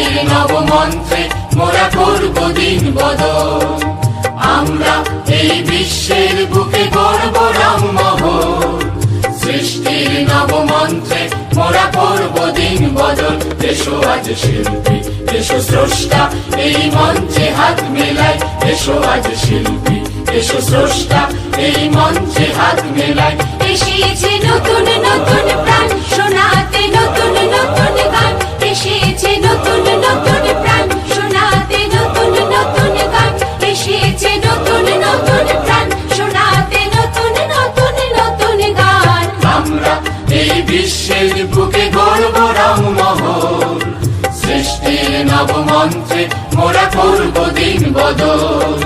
সৃষ্টির নবমন্ত্রে মোরা করব দিন বদল। আমরা এই বিশ্বের বুকে গর্ব রামমহল। সৃষ্টির নবমন্ত্রে মোরা করব দিন বদল। এসো আজ শিল্পী, এসো স্রষ্টা, এই মঞ্চে হাত মেলাই। এসো আজ শিল্পী, এসো স্রষ্টা, এই মঞ্চে হাত মেলাই। এসেছে নতুন নতুন প্রাণ শোনাতে নতুন নতুন গান। এসেছে নতুন নতুন প্রাণ শোনাতে নতুন নতুন গান। এসেছে নতুন নতুন প্রাণ শোনাতে নতুন নতুন নতুন গান। আমরা এই বিশ্বের বুকে গর্ব রামমহল। সৃষ্টির নবমন্ত্রে মোরা করব দিন বদল।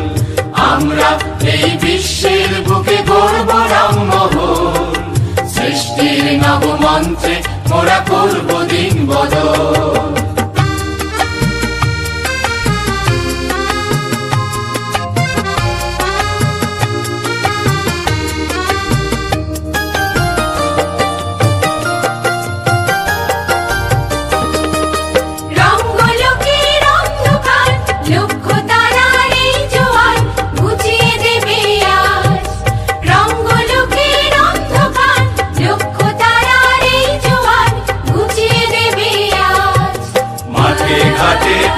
আমরা এই বিশ্বের বুকে গর্ব রামমহল। সৃষ্টির নবমন্ত্রে মোরা করব দিন বদল।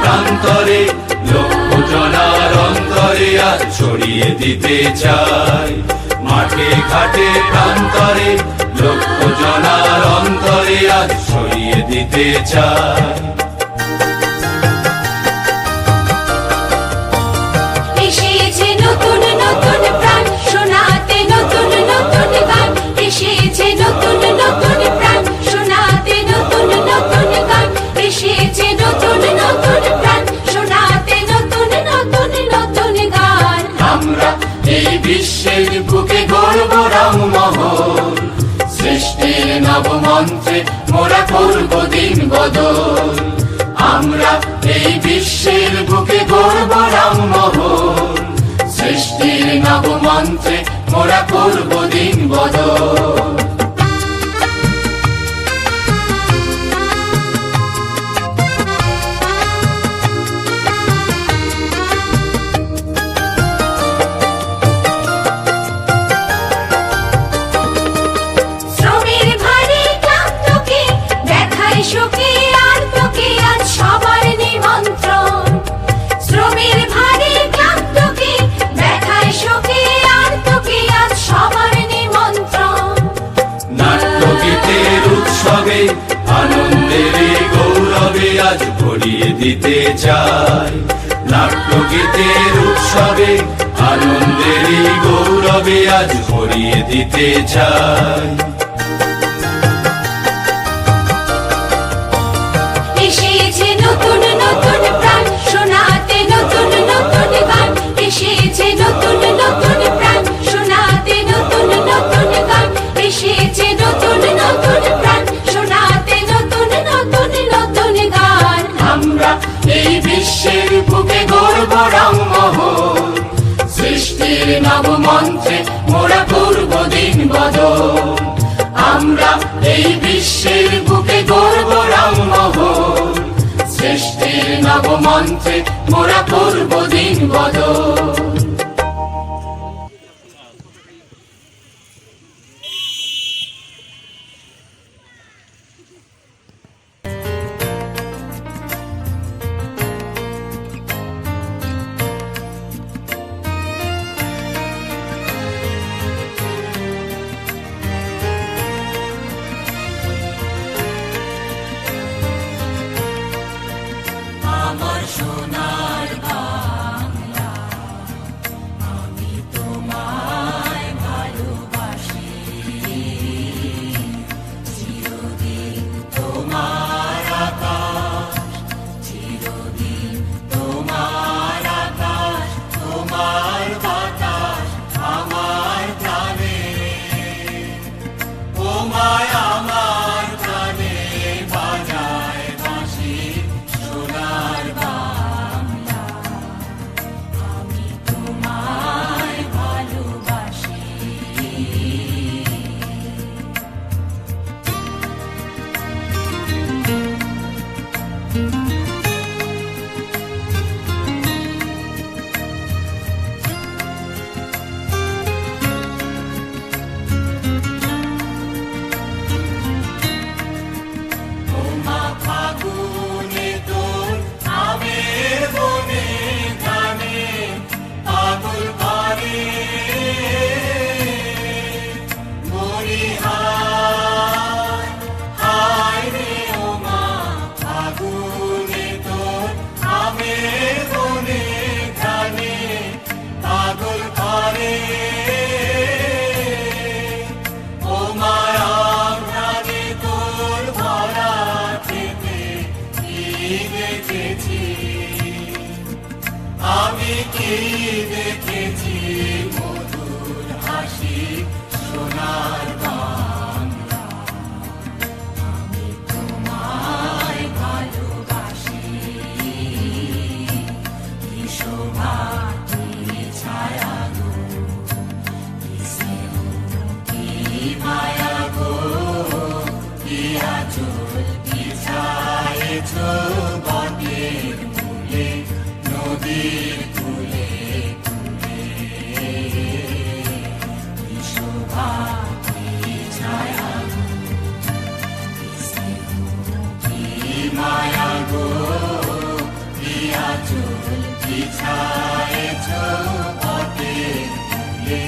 প্রান্তরে লক্ষ জনার অন্তরে আজ ছড়িয়ে দিতে চাই। মাঠে ঘাটে প্রান্তরে লক্ষ জনার অন্তরে আজ ছড়িয়ে দিতে চাই। এসেছে নতুন নতুন প্রাণ শোনাতে নতুন নতুন গান। এসেছে নতুন নতুন প্রাণ শোনাতে নতুন নতুন গান। এসেছে নতুন নতুন প্রাণ শোনাতে নতুন নতুন নতুন গান। আমরা এই বিশ্বের বুকে গর্ব রামমহল। সৃষ্টির নবমন্ত্রে মোরা করব দিন বদল। আমরা এই বিশ্বের বুকে গর্ব রামমহল। সৃষ্টির নবমন্ত্রে মোরা করব দিন বদল। আনন্দের গৌরবে আজ ভরিয়ে দিতে চাই। নাট্যগীতের উৎসবে আনন্দের গৌরবে আজ ভরিয়ে দিতে চাই। এসেছে নতুন নতুন প্রাণ শোনাতে নতুন নতুন গান। এসেছে নতুন নতুন প্রাণ শোনাতে নতুন নতুন গান। এসেছে নতুন নতুন প্রাণ শোনাতে নতুন নতুন নতুন গান। আমরা এই বিশ্বের বুকে গর্ব রামমহল। সৃষ্টির নবমন্ত্রে মোরা করব দিন বদল। আমরা এই বিশ্বের বুকে গর্ব রামমহল। সৃষ্টির নবমন্ত্রে মোরা করব দিন বদল। আমার সোনার বাংলা আমি কি দেখেছি মধুর হাসি সোনার বাংলা আমি তোমায় ভালোবাসি কি শোভা কি ছায়া গো কি স্নেহ কি মায়া গো কি আঁচল বিছায়েছ বটের মূলে নদীর কূলে কূলে কি শোভা কি ছায়া গো কি স্নেহ কি মায়া গো কি আঁচল বিছায়েছ বটের মূলে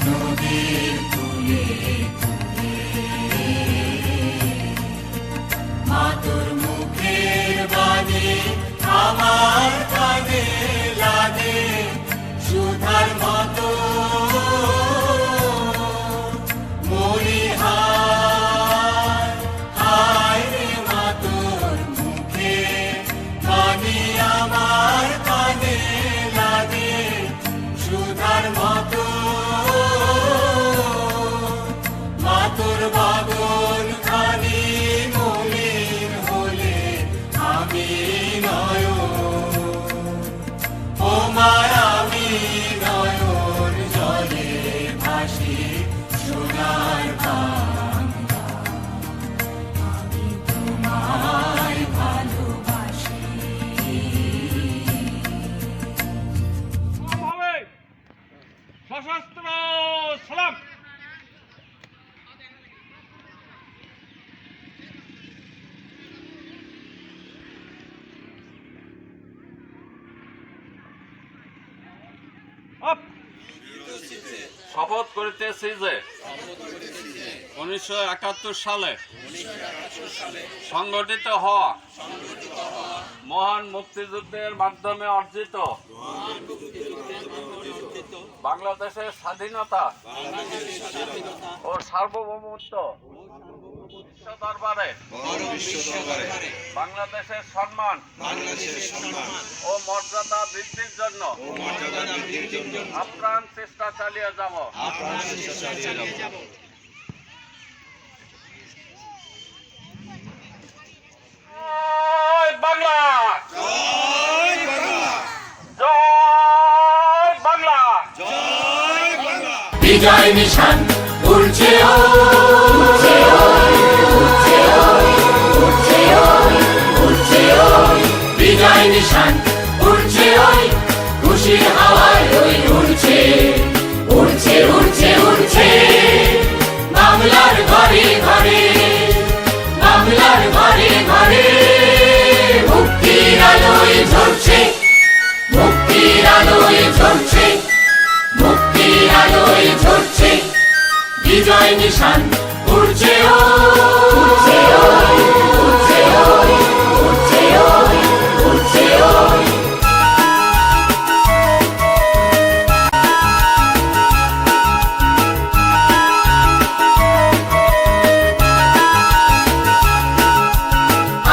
নদীর কূলে কূলে মা তোর মুখের বাণী আমার কানে লাগে সুধার মতো মরি হায় হায় রে মা তোর মুখে বাণী আমার কানে লাগে সুধার মতো মা তোর বাদল খানি মলিন হলে আমি ও মায়া আমি নয়ন জলে ভাসি সোনার বাংলা আমি তোমায় ভালোবাসি সশস্ত্র সালাম। শপথ করিতেছি যে 1971 সালে সংগঠিত হওয়া মহান মুক্তিযুদ্ধের মাধ্যমে অর্জিত বাংলাদেশের স্বাধীনতা ও সার্বভৌমত্ব বিশ্ব দরবারে বাংলাদেশের সম্মান ও মর্যাদা বৃদ্ধির জন্য আপ্রাণ চেষ্টা চালিয়ে যাব। জয় বাংলা, জয় বাংলা। বিজয় নিশান উড়ছে উড়ছে উড়ছে উড়ছে উড়ছে বিজয় নিশান উড়ছে খুশির হাওয়ায় উড়ছে উড়ছে উড়ছে উড়ছে বাংলার ঘরে ঘরে বাংলার ঘরে ঘরে মুক্তির আলোয় ঝরছে মুক্তির আলোয় ঝরছে মুক্তির আলোয় ঝরছে বিজয় নিশান উড়ছে উড়ছে উড়ছে উড়ছে উড়ছে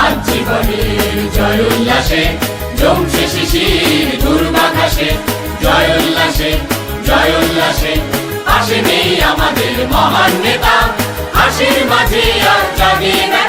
আজ জীবনের জয় উল্লাসে জমছে শিশির দুর্বাঘাসে জয় উল্লাসে জয় উল্লাসে পাশে নেই আমাদের মহান নেতা হাসির মাঝে আর জাগে না